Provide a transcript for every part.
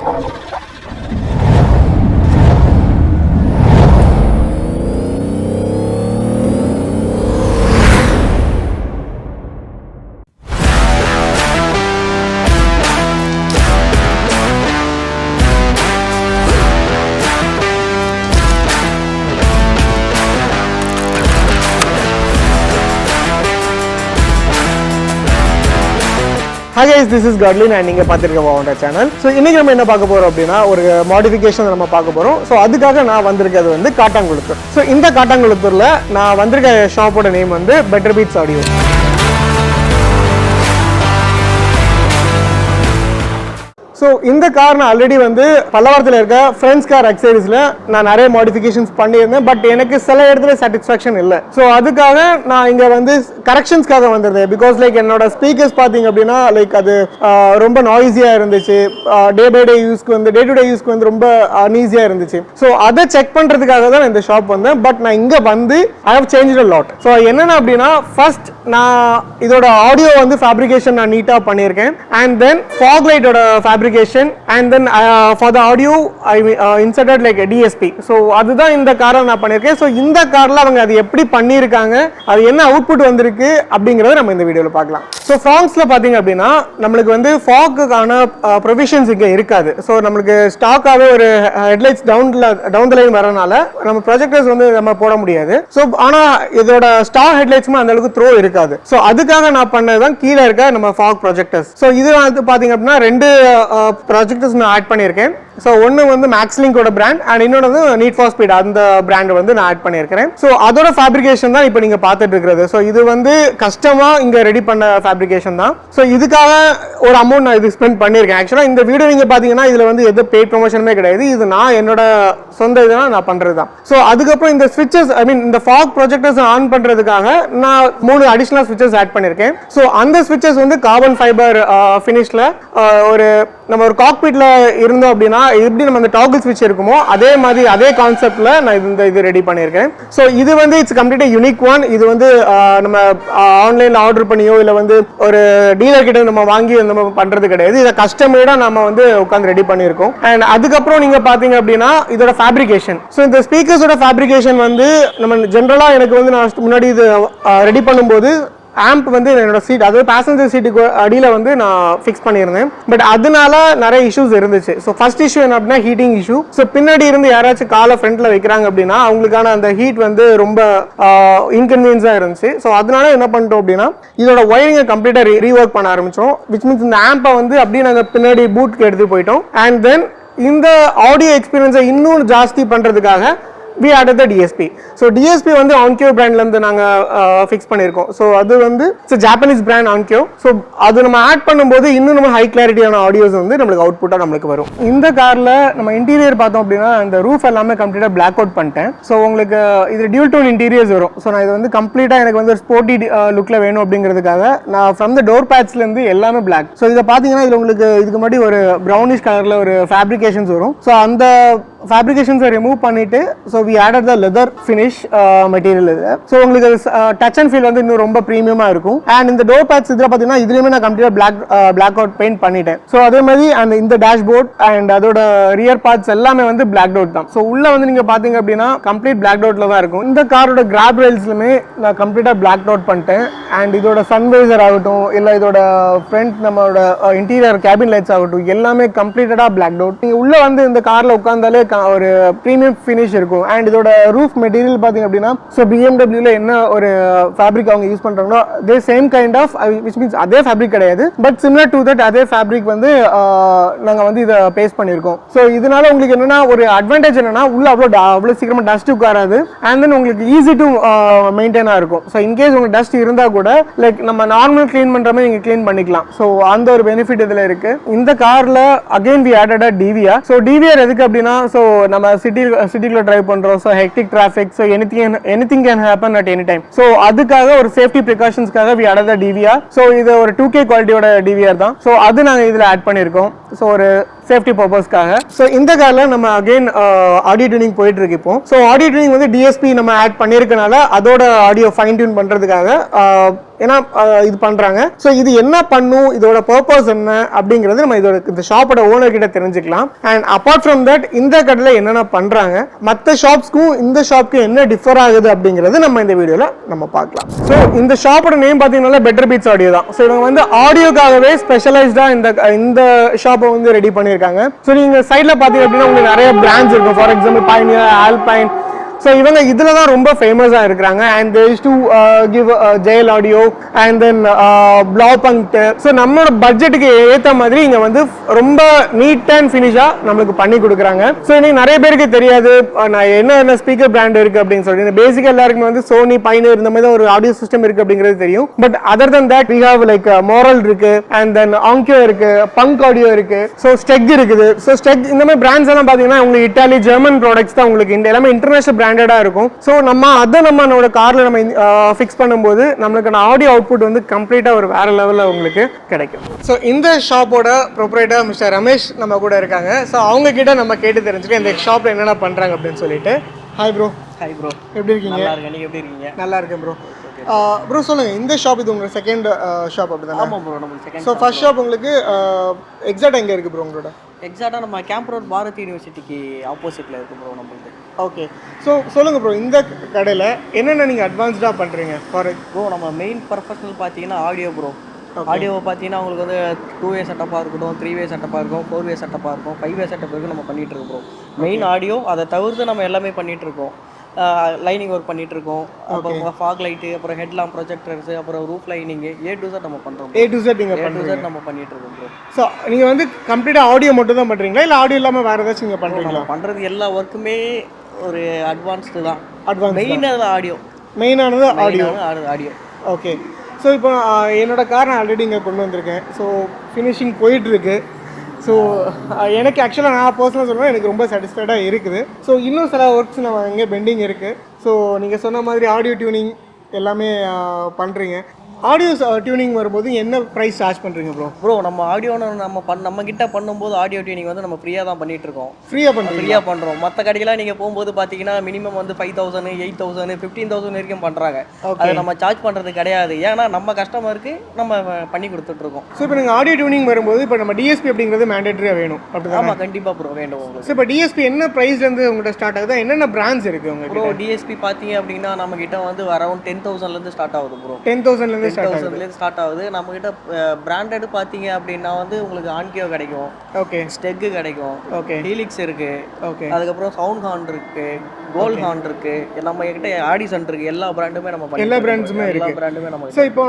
Hi guys, this is Godlin and நீங்க பாத்துக்கிற வாவண்டா channel. So இன்னைக்கு நம்ம என்ன பார்க்க போறோம் அப்படின்னா ஒரு மாடிஃபிகேஷன் நம்ம பார்க்க போறோம். ஸோ அதுக்காக நான் வந்திருக்கிறது வந்து காட்டாங்குளத்தூர். ஸோ இந்த காட்டாங்குளத்தூர்ல நான் வந்திருக்க ஷாப்போட நேம் வந்து பெட்டர் பீட்ஸ் ஆடியோ. ஸோ இந்த கார் நான் ஆல்ரெடி வந்து பல்லவரத்தில் இருக்க ஃப்ரெண்ட்ஸ் கார் அக்சசரிஸில் நான் நிறைய மாடிஃபிகேஷன்ஸ் பண்ணியிருந்தேன். பட் எனக்கு சில இடத்துல சாட்டிஸ்ஃபேக்ஷன் இல்லை. ஸோ அதுக்காக நான் இங்கே வந்து கரெக்ஷன்ஸ்க்காக வந்திருந்தேன். பிகாஸ் லைக் என்னோட ஸ்பீக்கர்ஸ் பார்த்தீங்க அப்படின்னா லைக் அது ரொம்ப நாய்ஸியாக இருந்துச்சு. டே பை டே யூஸ்க்கு வந்து டே டு டே யூஸ்க்கு வந்து ரொம்ப அன்ஈஸியாக இருந்துச்சு. ஸோ அதை செக் பண்ணுறதுக்காக தான் இந்த ஷாப் வந்தேன். பட் நான் இங்கே வந்து I have change a lot. So என்னென்ன அப்படின்னா ஃபர்ஸ்ட் நான் இதோட ஆடியோ வந்து ஃபேப்ரிகேஷன் நான் நீட்டாக பண்ணியிருக்கேன். அண்ட் தென் ஃபாக் லைட்டோட fabrication and then for the audio I inserted like a DSP. so அதுதான் இந்த காரை நான் பண்ணியிருக்கேன். ஸோ இந்த காரில் அவங்க அது எப்படி பண்ணியிருக்காங்க, அது என்ன அவுட்புட் வந்திருக்கு அப்படிங்கிறத நம்ம இந்த வீடியோவில் பார்க்கலாம். ஸோ ஃப்ராங்ஸில் பார்த்தீங்க அப்படின்னா நம்மளுக்கு வந்து ஃபாக்குக்கான ப்ரொவிஷன்ஸ் இங்கே இருக்காது. ஸோ நம்மளுக்கு ஸ்டாக்காகவே ஒரு ஹெட்லைட்ஸ் டவுன் த லைன் வரனால நம்ம ப்ரொஜெக்டர்ஸ் வந்து நம்ம போட முடியாது. ஸோ ஆனால் இதோட ஸ்டார் ஹெட்லைட்ஸுமே அந்த அளவுக்கு த்ரோ இருக்காது. ஸோ அதுக்காக நான் பண்ணது தான் கீழே இருக்க நம்ம ஃபாக் ப்ரொஜெக்டர்ஸ். ஸோ இது வந்து பார்த்தீங்க அப்படின்னா ரெண்டு ப்ராஜெக்ட்ஸ் நான் ஆட் பண்ணியிருக்கேன். ஸோ ஒன்று வந்து மேக்ஸ்லிங்கோட பிராண்ட் அண்ட் இன்னொன்று வந்து நீட் ஃபார் ஸ்பீட் அந்த பிராண்ட் வந்து நான் ஆட் பண்ணியிருக்கிறேன். ஸோ அதோட ஃபேப்ரிகேஷன் தான் இப்போ நீங்கள் பார்த்துட்டு இருக்கிறது. ஸோ இது வந்து கஸ்டமாக இங்கே ரெடி பண்ண ஃபேப்ரிகேஷன் தான். ஸோ இதுக்காக ஒரு அமௌண்ட் நான் இது ஸ்பெண்ட் பண்ணியிருக்கேன். ஆக்சுவலாக இந்த வீடியோ நீங்கள் பார்த்தீங்கன்னா இதில் வந்து எது பெய்ட் ப்ரொமோஷனுமே கிடையாது. இது நான் என்னோட சொந்த இதெல்லாம் நான் பண்ணுறது தான். ஸோ அதுக்கப்புறம் இந்த ஸ்விட்சஸ் ஐ மீன் இந்த ஃபாக் ப்ரொஜெக்டர்ஸ் ஆன் பண்ணுறதுக்காக நான் 3 அடிஷனல் ஸ்விட்சஸ் ஆட் பண்ணியிருக்கேன். ஸோ அந்த ஸ்விட்சஸ் வந்து கார்பன் ஃபைபர் ஃபினிஷில் ஒரு நம்ம ஒரு காக்பீட்ல இருந்தோம் அப்படின்னா எப்படி நம்ம அந்த டாகிள் ஸ்விட்ச் இருக்குமோ அதே மாதிரி அதே கான்செப்ட்ல நான் இது ரெடி பண்ணியிருக்கேன். ஸோ இது வந்து இட்ஸ் கம்ப்ளீட்டா யூனிக் ஒன். இது வந்து நம்ம ஆன்லைன்ல ஆர்டர் பண்ணியோ இல்லை வந்து ஒரு டீலர் கிட்ட நம்ம வாங்கி நம்ம பண்றது கிடையாது. இதை கஸ்டமேடா நம்ம வந்து உட்காந்து ரெடி பண்ணியிருக்கோம். அண்ட் அதுக்கப்புறம் நீங்க பாத்தீங்க அப்படின்னா இதோட ஃபேப்ரிகேஷன். ஸோ இந்த ஸ்பீக்கர்ஸோட ஃபேப்ரிகேஷன் வந்து நம்ம ஜென்ரலா எனக்கு வந்து நான் முன்னாடி இது ரெடி பண்ணும்போது ஆம்ப் வந்து என்னோட சீட் அதாவது பேசஞ்சர் சீட்டுக்கு அடியில் வந்து நான் ஃபிக்ஸ் பண்ணியிருந்தேன். பட் அதனால நிறைய இஷ்யூஸ் இருந்துச்சு. ஸோ ஃபர்ஸ்ட் இஷ்யூ என்ன அப்படின்னா ஹீட்டிங் இஷ்யூ. ஸோ பின்னாடி இருந்து யாராச்சும் காலை ஃப்ரண்ட்ல வைக்கிறாங்க அப்படின்னா அவங்களுக்கான அந்த ஹீட் வந்து ரொம்ப இன்கன்வீனியன்ஸாக இருந்துச்சு. ஸோ அதனால என்ன பண்ணிட்டோம் அப்படின்னா இதோட ஒயரிங்கை கம்ப்ளீட்டாக ரீஒர்க் பண்ண ஆரம்பிச்சோம். விச் மீன்ஸ் இந்த ஆம்பை வந்து அப்படியே நாங்கள் பின்னாடி பூட்க்கு எடுத்து போயிட்டோம். அண்ட் தென் இந்த ஆடியோ எக்ஸ்பீரியன்ஸை இன்னும் ஜாஸ்தி பண்ணுறதுக்காக we added the DSP. so DSP வந்து Onkyo brandல இருந்து நாங்க ஃபிக்ஸ் பண்ணிருக்கோம். so அது வந்து it's a Japanese brand Onkyo. so அது நம்ம ஆட் பண்ணும்போது இன்னும் நம்ம ஹை கிளாரிட்டியான ஆடியோஸ் வந்து நமக்கு அவுட்புட்டா நமக்கு வரும். இந்த கார்ல நம்ம இன்டீரியர் பார்த்தோம் அப்படின்னா இந்த ரூஃப் எல்லாமே கம்ப்ளீட்டா பிளாக் அவுட் பண்ணிட்டேன். ஸோ உங்களுக்கு இது டியூல் டோன் இன்டீரியர்ஸ் வரும். ஸோ நான் இது வந்து கம்ப்ளீட்டா எனக்கு வந்து ஸ்போர்ட்டி லுக்ல வேணும் அப்படிங்கிறதுக்காக நான் ஃப்ரம் த டோர் பேட்ச்ல இருந்து எல்லாமே பிளாக். ஸோ இதை பார்த்தீங்கன்னா இது உங்களுக்கு இதுக்கு முன்னாடி ஒரு ப்ரௌனிஷ் கலர்ல ஒரு ஃபேப்ரிகேஷன்ஸ் வரும். ஸோ அந்த ஃபேப்ரிகேஷன்ஸை ரிமூவ் பண்ணிட்டு so we added the leather finish material இது. ஸோ உங்களுக்கு டச் அண்ட் ஃபீல் வந்து இன்னும் ரொம்ப ப்ரீமியமா இருக்கும். அண்ட் இந்த டோர் பேட்ஸ் இதில் பார்த்தீங்கன்னா இதுலேயுமே நான் கம்ப்ளீட்டாக பிளாக் அவுட் பெயிண்ட் பண்ணிட்டேன். ஸோ அதே மாதிரி அந்த இந்த டேஷ்போர்ட் அண்ட் அதோட ரியர் பார்ட்ஸ் எல்லாமே வந்து பிளாக் அவுட் தான். ஸோ உள்ள வந்து நீங்கள் பார்த்தீங்க அப்படின்னா கம்ப்ளீட் பிளாக் அவுட்ல தான் இருக்கும். இந்த காரோட கிராப் ரெயில்ஸ்லுமே நான் கம்ப்ளீட்டாக பிளாக் அவுட் பண்ணிட்டேன். அண்ட் இதோட சன்வைசர் ஆகட்டும் இல்லை இதோட ஃப்ரண்ட் நம்மளோட இன்டீரியர் கேபின் லைட்ஸ் ஆகட்டும் எல்லாமே கம்ப்ளீட்டடாக பிளாக் அவுட். நீங்கள் உள்ள வந்து இந்த காரில் உட்காந்தாலே ஒரு ப்ரீமியம் ஃபினிஷ் இருக்கும். அண்ட் இதோட ரூஃப் மெட்டீரியல் பார்த்தீங்க அப்படின்னா ஸோ பிஎம்டபிள்யூல என்ன ஒரு ஃபேப்ரிக் அவங்க யூஸ் பண்றாங்களோ அதே same kind of which means அதே ஃபேப்ரிக் கிடையாது பட் சிமிலர் டு தட் அதே ஃபேப்ரிக் வந்து நாங்கள் வந்து இதை பேஸ்ட் பண்ணியிருக்கோம். ஸோ இதனால உங்களுக்கு என்னன்னா ஒரு அட்வான்டேஜ் என்னன்னா உள்ள அவ்வளோ சீக்கிரமா டஸ்ட் உட்காராது. அண்ட் தென் உங்களுக்கு ஈஸி டு மெயின்டைனாக இருக்கும். ஸோ இன்கேஸ் உங்களுக்கு டஸ்ட் இருந்தால் கூட லைக் நம்ம நார்மல் கிளீன் பண்ற மாதிரி நீங்கள் கிளீன் பண்ணிக்கலாம். ஸோ அந்த ஒரு பெனிஃபிட் இதில் இருக்கு. இந்த கார்ல again we added DVR. So DVR எதுக்கு அப்படின்னா ஸோ நம்ம சிட்டிக்குள்ள டிரைவ் பண்றோம். So hectic traffic so anything can happen at any time. So அதுக்காக ஒரு சேஃப்டி ப்ரிகாஷன்ஸ்க்காக வி ஆடட் டிவிஆர். ஸோ இது ஒரு 2K குவாலிட்டியோட டிவிஆர் தான். ஸோ அது நாங்கள் இதில் ஆட் பண்ணியிருக்கோம். ஸோ ஒரு சேஃப்டி பர்பஸ்க்காக. ஸோ இந்த காரில் நம்ம அகைன் ஆடியோ டியூனிங் போயிட்டு இருக்கு இப்போ. ஸோ ஆடியோ டியூனிங் வந்து டிஎஸ்பி நம்ம ஆட் பண்ணியிருக்கனால அதோட ஆடியோ ஃபைன் டியூன் பண்ணுறதுக்காக ஏன்னா இது பண்றாங்க. ஸோ இது என்ன பண்ணும், இதோட பர்பஸ் என்ன அப்படிங்கிறது நம்ம இந்த ஷாப்போட ஓனர் கிட்ட தெரிஞ்சுக்கலாம். அண்ட் அப்பார்ட் ஃப்ரம் தட் இந்த கடையில் என்னென்ன பண்றாங்க, மற்ற ஷாப்ஸ்க்கும் இந்த ஷாப்க்கு என்ன டிஃபர் ஆகுது அப்படிங்கிறது நம்ம இந்த வீடியோல நம்ம பார்க்கலாம். ஸோ இந்த ஷாப்போட நேம் பார்த்தீங்கன்னா பெட்டர் பீட்ஸ் ஆடியோ தான். ஸோ இவங்க வந்து ஆடியோக்காகவே ஸ்பெஷலைஸ்டா இந்த ஷாப்பை வந்து ரெடி பண்ணியிருக்காங்க. ஸோ நீங்க சைட்ல பார்த்தீங்க அப்படின்னா உங்களுக்கு நிறைய பிராண்ட்ஸ் இருக்கும். For example Pioneer, Alpine. So இவங்க இதில் தான் ரொம்ப ஃபேமஸாக இருக்கிறாங்க. And they use to give ஜெயல் audio and then Blaupunkt. So நம்மளோட பட்ஜெட்டுக்கு ஏற்ற மாதிரி இங்கே வந்து ரொம்ப நீட் அண்ட் ஃபினிஷாக நம்மளுக்கு பண்ணி கொடுக்குறாங்க. ஸோ இன்னைக்கு நிறைய பேருக்கு தெரியாது நான் என்ன ஸ்பீக்கர் பிராண்ட் இருக்குது அப்படின்னு சொல்லிட்டு. பேசிக்காக எல்லாருக்குமே வந்து சோனி, பைனியர் இந்த மாதிரி ஒரு ஆடியோ சிஸ்டம் இருக்குது அப்படிங்கிறது தெரியும். But other than that we have like Morel இருக்கு, அண்ட் தென் ஆங்கியோ இருக்கு, பங்க் ஆடியோ இருக்கு, ஸோ ஸ்டெக் இருக்குது. ஸோ ஸ்டெக் இந்த மாதிரி பிராண்ட்ஸ் எல்லாம் பார்த்தீங்கன்னா உங்களுக்கு இட்டாலி, ஜெர்மன் ப்ராடக்ட்ஸ் தான் உங்களுக்கு எல்லாமே இன்டர்நேஷனல் பிராண்டடா இருக்கும். சோ அதை நம்மளோட கார்ல நம்ம ஃபிக்ஸ் பண்ணும்போது நம்மளுக்கான ஆடியோ அவுட்புட் வந்து கம்ப்ளீட்டா ஒரு வேற லெவல்ல உங்களுக்கு கிடைக்கும். சோ இந்த ஷாப்போட ப்ரொப்ரைட்டர் மிஸ்டர் ரமேஷ் நம்ம கூட இருக்காங்க. சோ அவங்க கிட்ட நம்ம கேட்டு தெரிஞ்சுட்டு இந்த ஷாப்ல என்னென்ன பண்றாங்க அப்படின்னு சொல்லிட்டு. Hi bro. Hi bro. எப்படி இருக்கீங்க? நல்லா இருக்கேன். நீங்க எப்படி இருக்கீங்க? நல்லா இருக்கேன் ப்ரோ. ப்ரோ சொல்லுங்க, இந்த ஷாப் இது உங்க செகண்ட் ஷாப் அப்படிதானே? ஆமா ப்ரோ, நம்ம செகண்ட். சோ ஃபர்ஸ்ட் ஷாப் உங்களுக்கு எக்ஸாக்ட் எங்க இருக்கு ப்ரோ உங்களோட? எக்ஸாக்ட்டா நம்ம கேம்ப் ரோட் பாரத் யூனிவர்சிட்டிக்கு ஆப்போசிட்ல இருக்கு ப்ரோ நம்மளுக்கு. ஓகே. ஸோ சொல்லுங்க ப்ரோ, இந்த கடையில் என்னென்ன நீங்கள் அட்வான்ஸ்டாக பண்ணுறீங்க? ஃபார் ப்ரோ நம்ம மெயின் ப்ரொஃபஷனல் பார்த்தீங்கன்னா ஆடியோ ப்ரோ. ஆடியோவை பார்த்தீங்கன்னா உங்களுக்கு வந்து 2-வே செட்டப்பாக இருக்கட்டும், 3-வே செட்டப்பாக இருக்கும், 4-வே செட்டப்பாக இருக்கும், 5-வே செட்டப் வரைக்கும் நம்ம பண்ணிகிட்டு இருக்கோம் ப்ரோ. மெயின் ஆடியோ, அதை தவிர்த்து நம்ம எல்லாமே பண்ணிகிட்டு இருக்கோம். லைனிங் ஒர்க் பண்ணிட்டு இருக்கோம், அப்புறம் ஃபாக் லைட்டு, அப்புறம் ஹெட்லாம் ப்ரொஜெக்டர்ஸ், அப்புறம் roof lining, A to Z நம்ம பண்ணுறோம். A to Z நீங்கள் A to Z நம்ம பண்ணிட்டு இருக்கோம் ப்ரோ. ஸோ நீங்கள் வந்து கம்ப்ளீட்டாக ஆடியோ மட்டும் தான் பண்ணுறீங்களா, இல்லை ஆடியோ இல்லாமல் வேறு ஏதாச்சும் நீங்கள் பண்ணுறீங்களா? பண்ணுறது எல்லா ஒர்க்குமே ஒரு அட்வான்ஸ்டு தான். அட்வான்ஸ் மெயினாக ஆடியோ, மெயினானது ஆடியோ. ஆடியோ. ஓகே. ஸோ இப்போ என்னோட கார் நான் ஆல்ரெடி இங்கே கொண்டு வந்திருக்கேன். ஸோ ஃபினிஷிங் போயிட்டுருக்கு. ஸோ எனக்கு ஆக்சுவலாக நான் பர்சனலாக சொல்லுவேன், எனக்கு ரொம்ப சாட்டிஸ்ஃபைடாக இருக்குது. ஸோ இன்னும் சில ஒர்க்ஸ் நம்ம இங்கே பெண்டிங் இருக்குது. ஸோ நீங்கள் சொன்ன மாதிரி ஆடியோ டியூனிங் எல்லாமே பண்ணுறீங்க. ஆடியோ டியூனிங் வரும்போது என்ன ப்ரைஸ் சார்ஜ் பண்ணுறீங்க ப்ரோ? ப்ரோ நம்ம ஆடியோன்னு நம்ம கிட்ட பண்ணும்போது ஆடியோ டியூனிங் வந்து நம்ம ஃப்ரீயாக தான் பண்ணிட்டு இருக்கோம். ஃப்ரீயாக பண்ணுறோம். மற்ற கடைக்கெல்லாம் நீங்கள் போகும்போது பார்த்தீங்கன்னா மினிமம் வந்து 5,000, 8,000, 15,000 வரைக்கும் பண்ணுறாங்க. அது நம்ம சார்ஜ் பண்ணுறது கிடையாது. ஏன்னா நம்ம கஸ்டமருக்கு நம்ம பண்ணி கொடுத்துட்ருக்கோம். ஸோ இப்போ நீங்கள் ஆடியோ டியூனிங் வரும்போது இப்போ நம்ம டிஎஸ்பி அப்படிங்கிறது மேண்டேட்டரியாக வேணும் அப்படி? ஆமாம், கண்டிப்பாக ப்ரோ வேணும் உங்களுக்கு. ஸோ இப்போ டிஎஸ்பி என்ன ப்ரைஸ்லேருந்து உங்கள்கிட்ட ஸ்டார்ட் ஆகுது, என்னென்ன பிராண்ட்ஸ் இருக்குது உங்களுக்கு? ப்ரோ டிஎஸ்பி பார்த்தீங்க அப்படின்னா நம்ம கிட்ட வந்து அரௌண்ட் 10,000லேருந்து ஸ்டார்ட் ஆகுது ப்ரோ. 10,000லேருந்து ஸ்டார்ட் ஆகுது. நம்ம கிட்ட பிராண்டட் பார்த்தீங்க அப்படின்னா வந்து உங்களுக்கு ஆன்கியோ கிடைக்கும், ஓகே, ஸ்டெக் கிடைக்கும், ஓகே, ஹீலிக்ஸ் இருக்கு, ஓகே, அதுக்கப்புறம் சவுண்ட் ஹார்ன் இருக்கு, கோல்ட் ஹார்ன் இருக்கு, நம்ம கிட்ட ஆடிசன் இருக்கு. எல்லா பிராண்டுமே நம்ம எல்லா பிராண்ட்ஸுமே இருக்கு. எல்லா பிராண்டுமே நம்ம. ஸோ இப்போ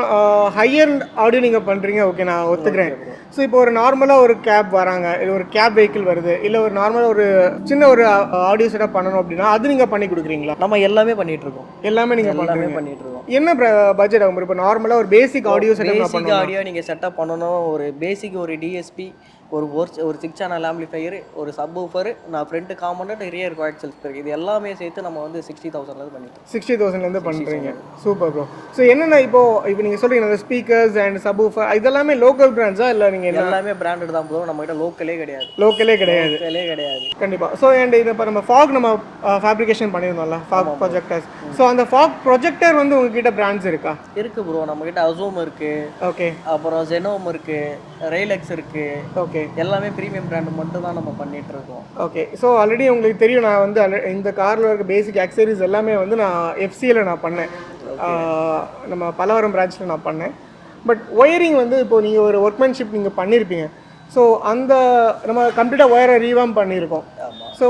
ஹையர் ஆடியோ நீங்கள் பண்ணுறீங்க, ஓகே, நான் ஒத்துக்கிறேன். ஸோ இப்போ ஒரு நார்மலாக ஒரு கேப் வராங்க, இல்லை ஒரு கேப் வெஹிக்கிள் வருது, இல்லை ஒரு நார்மலாக ஒரு சின்ன ஒரு ஆடியோ செட்டப் பண்ணணும் அப்படின்னா அது நீங்கள் பண்ணி கொடுக்குறீங்களா? நம்ம எல்லாமே பண்ணிட்டு இருக்கோம். எல்லாமே நீங்கள் பண்ணிட்டு இருக்கோம். என்ன பட்ஜெட் ஆகும் இப்போ நார்மலாக ஒரு பேசிக் ஆடியோ செட்டப்? பேசிக் ஆடியோ நீங்கள் செட்டப் பண்ணணும். ஒரு பேசிக் ஒரு டிஎஸ்பி, ஒரு 6 சேனல் ஆம்பிளிஃபையர், ஒரு சப்வூஃபர், நான் front component, rear coaxial speaker, இது எல்லாமே சேர்த்து நம்ம வந்து 60,000லேருந்து பண்ணிட்டோம். 60,000லேருந்து பண்ணுறீங்க. Super bro. ஸோ என்னென்ன இப்போ நீங்கள் சொல்கிறீங்க அந்த ஸ்பீக்கர்ஸ் அண்ட் சப்வூஃபர் இதெல்லாமே லோக்கல் பிராண்ட்ஸா இல்லை நீங்கள்? எல்லாமே பிராண்டட் தான் ப்ரோ. நம்ம கிட்ட லோக்கலே கிடையாது. கண்டிப்பாக. ஸோ அண்ட் இதை இப்போ நம்ம ஃபாக் நம்ம ஃபேப்ரிகேஷன் பண்ணியிருந்தோம்ல, ஃபாக் ப்ரொஜெக்டர்ஸ். ஸோ அந்த ஃபாக் ப்ரொஜெக்டர் வந்து உங்ககிட்ட பிராண்ட்ஸ் இருக்கா? இருக்கு ப்ரோ. நம்ம கிட்ட அசூம் இருக்கு, ஓகே, அப்புறம் ஜெனோம் இருக்கு, ரெய்லெக்ஸ் இருக்கு, ஓகே, எல்லாமே பிரீமியம் பிராண்ட் மட்டும் தான் நம்ம பண்ணிட்டு இருக்கோம். ஓகே. ஸோ ஆல்ரெடி உங்களுக்கு தெரியும், நான் வந்து இந்த காரில் இருக்க பேசிக் ஆக்சரிஸ் எல்லாமே வந்து நான் எஃப்சியில் நான் பண்ணேன், நம்ம பலவரம் பிரான்ச்சில் நான் பண்ணேன். பட் ஒயரிங் வந்து இப்போ நீங்கள் ஒரு ஒர்க்மேன்ஷிப் நீங்கள் பண்ணியிருப்பீங்க. ஸோ அந்த நம்ம கம்ப்ளீட்டாக ஒயரை ரீவாம் பண்ணியிருக்கோம். ஸோ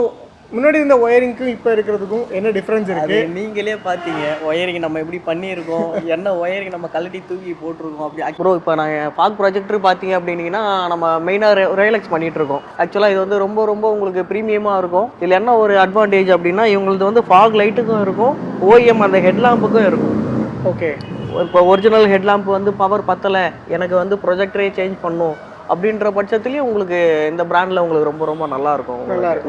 முன்னாடி இருந்த ஒயரிங்க்கும் இப்போ இருக்கிறதுக்கும் என்ன டிஃப்ரென்ஸ் இருக்குது? நீங்களே பார்த்தீங்க ஒயரிங் நம்ம எப்படி பண்ணியிருக்கோம், என்ன ஒயரிங் நம்ம கழட்டி தூக்கி போட்டிருக்கோம் அப்படி. ப்ரோ இப்போ நாங்கள் ஃபாக் ப்ராஜெக்டர் பார்த்தீங்க அப்படின்னீங்கன்னா நம்ம மெயினாக ரெய்லெக்ஸ் பண்ணிகிட்டு இருக்கோம். ஆக்சுவலாக இது வந்து ரொம்ப ரொம்ப உங்களுக்கு ப்ரீமியமாக இருக்கும். இதில் என்ன ஒரு அட்வான்டேஜ் அப்படின்னா இவங்களுக்கு வந்து ஃபாக் லைட்டுக்கும் இருக்கும், ஓஎம் அந்த ஹெட்லாம்புக்கும் இருக்கும். ஓகே. இப்போ ஒரிஜினல் ஹெட்லாம்ப் வந்து பவர் பத்தலை, எனக்கு வந்து ப்ரொஜெக்டரே சேஞ்ச் பண்ணும் அப்படின்ற பட்சத்துலயும் உங்களுக்கு இந்த பிராண்ட்ல உங்களுக்கு ரொம்ப ரொம்ப நல்லா இருக்கும்.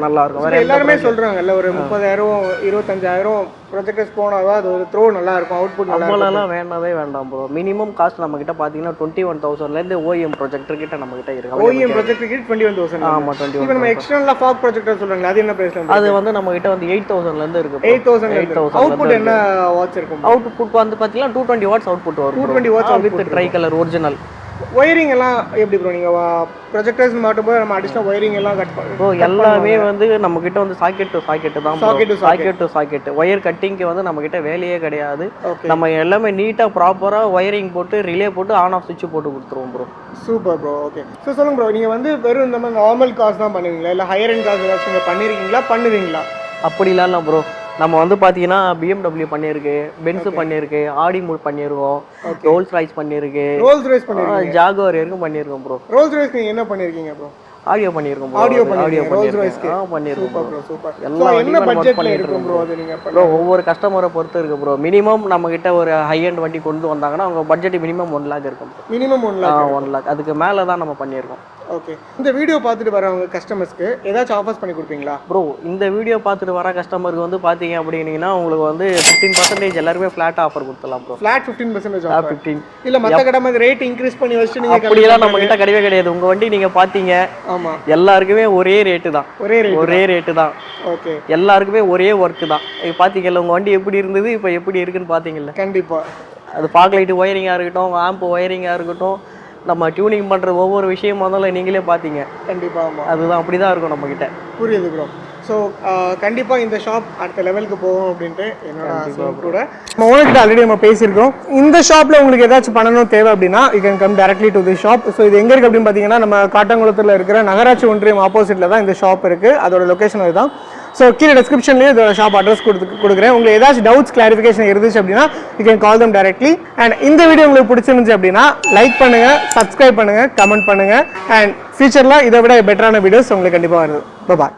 நல்லா இருக்கும். வேற எல்லாருமே சொல்றாங்கல்ல ஒரு 30,000 25,000 ப்ரொஜெக்டர்ஸ் போனாதான் அது ஒரு த்ரோ நல்லா இருக்கும், அவுட்புட் நல்லா இருக்கும். அவ்வளோலாம் வேண்டவே வேண்டாம் ப்ரோ. மினிமம் காஸ்ட் நம்ம கிட்ட பாத்தீங்கன்னா 21,000ல இருந்து OEM ப்ரொஜெக்டர் கிட்ட நம்ம கிட்ட இருக்கு. OEM ப்ரொஜெக்டர் கிட்ட 21,000. ஆமா 21. இப்போ நம்ம எக்ஸ்டர்னலா ஃபாக் ப்ரொஜெக்டர் சொல்றாங்க, அது என்ன பிரைஸ்ல? அது வந்து நம்ம கிட்ட வந்து 8,000ல இருந்து இருக்கு. 8,000. அவுட்புட் என்ன வாட்ஸ் இருக்கும்? அவுட்புட் வந்து பாத்தீங்கன்னா 220 வாட்ஸ் அவுட்புட் வரும். 220 watts with tri colour original. Wiring எல்லாம் எப்படி ப்ரோ? நீங்க ப்ரொஜெக்டர்ஸ் மாட்டும் போது நம்ம அடிஷனல் ஒயரிங் எல்லாம் கட் ப்ரோ எல்லாமே வந்து நம்ம கிட்ட வந்து சாக்கெட் டு சாக்கெட் தான். Socket to socket. ஒயர் கட்டிங்க்கு வந்து நம்ம கிட்ட வேலையே கிடையாது. நம்ம எல்லாமே நீட்டா ப்ராப்பரா ஒயரிங் போட்டு ரிலே போட்டு ஆன் ஆஃப் சுவிட்ச் போட்டு கொடுத்துருவோம் bro. Super bro. Okay. So சொல்லுங்க ப்ரோ, நீங்க வந்து வெறும் இந்த மாதிரி நார்மல் காசு தான் பண்ணுவீங்களா இல்லை ஹையர் எண்ட் காசு ஏதாச்சும் நீங்கள் பண்ணிருக்கீங்களா பண்ணுவீங்களா? அப்படிலாம் இல்லை ப்ரோ. நம்ம வந்து பார்த்தீங்கன்னா BMW பண்ணியிருக்கு, பென்ஸ் பண்ணியிருக்கு, ஆடி மூட் பண்ணியிருக்கோம், ரோல்ஸ் ராய்ஸ் பண்ணியிருக்கு, ஜாகுவார் வரைக்கும் பண்ணியிருக்கோம் ப்ரோ. ரோல்ஸ் ராய்ஸ் நீங்கள் என்ன பண்ணியிருக்கீங்க ப்ரோ? ஆடியோ பண்ணியிருக்கோம். ஒவ்வொரு கஸ்டமரை பொறுத்து இருக்கு ப்ரோ. மினிமம் நம்ம கிட்ட ஒரு ஹை எண்ட் வண்டி கொண்டு வந்தாங்கன்னா அவங்க பட்ஜெட் மினிமம் 1 lakh இருக்கும். Minimum 1 lakh. அதுக்கு மேலே தான் நம்ம பண்ணியிருக்கோம். ஓகே. இந்த வீடியோ பார்த்துட்டு வரவங்க கஸ்டமர்ஸ்க்கு ஏதாச்சும் ஆஃபர்ஸ் பண்ணி கொடுப்பீங்களா ப்ரோ? இந்த வீடியோ பார்த்துட்டு வர கஸ்டமருக்கு வந்து பார்த்தீங்க அப்படின்னீங்கன்னா உங்களுக்கு வந்து 15% எல்லாருமே ஃப்ளாட் ஆஃபர் கொடுத்துடலாம் ப்ரோ. Flat 15% offer. 15 இல்லை மற்ற கடை மாதிரி ரேட் இன்க்ரீஸ் பண்ணி வச்சு நீங்கள் அப்படியெல்லாம் நம்ம கிட்ட கிடையவே கிடையாது. உங்கள் வண்டி நீங்கள் பார்த்தீங்க, ஆமாம், எல்லாருக்குமே ஒரே ரேட்டு தான். ஒரே ரேட்டு தான். ஓகே. எல்லாருக்குமே ஒரே ஒர்க்கு தான். இப்போ பார்த்தீங்கல்ல உங்கள் வண்டி எப்படி இருந்தது, இப்போ எப்படி இருக்குன்னு பார்த்தீங்கல்ல. கண்டிப்பாக அது ஃபாக் லைட் ஒயரிங்காக இருக்கட்டும், ஆம்ப் ஒயரிங்காக இருக்கட்டும், நம்ம டியூனிங் பண்ணுற ஒவ்வொரு விஷயமா இருந்தாலும் நீங்களே பார்த்தீங்க. கண்டிப்பாக அதுதான் அப்படி தான் இருக்கும் நம்மக்கிட்ட. புரியுது ப்ரோ. ஸோ கண்டிப்பாக இந்த ஷாப் அடுத்த லெவலுக்கு போகும் அப்படின்ட்டு என்னோட கூட நம்ம ஓனர்கிட்ட ஆல்ரெடி நம்ம பேசியிருக்கோம். இந்த ஷாப்பில் உங்களுக்கு ஏதாச்சும் பண்ணணும் தேவை அப்படின்னா you can come directly to the shop. So இது எங்கே இருக்குது அப்படின்னு பார்த்தீங்கன்னா நம்ம காட்டாங்குளத்தில் இருக்கிற நகராட்சி ஒன்றியம் ஆப்போசிட்டில் தான் இந்த ஷாப் இருக்குது. அதோட லொக்கேஷன் அதுதான். ஸோ கீழே டிஸ்கிரிப்ஷன்லேயே இதோட ஷாப் அட்ரஸ் கொடுக்குறேன். உங்களுக்கு ஏதாச்சும் டவுட்ஸ் கிளாரிஃபிகேஷன் இருந்துச்சு அப்படின்னா you can call them directly. And இந்த வீடியோ உங்களுக்கு பிடிச்சிருந்துச்சு அப்படின்னா லைக் பண்ணுங்கள், சப்ஸ்கிரைப் பண்ணுங்கள், கமெண்ட் பண்ணுங்கள். அண்ட் ஃபியூச்சரில் இதை விட பெட்டரான வீடியோஸ் உங்களுக்கு கண்டிப்பாக வருது. பாய்.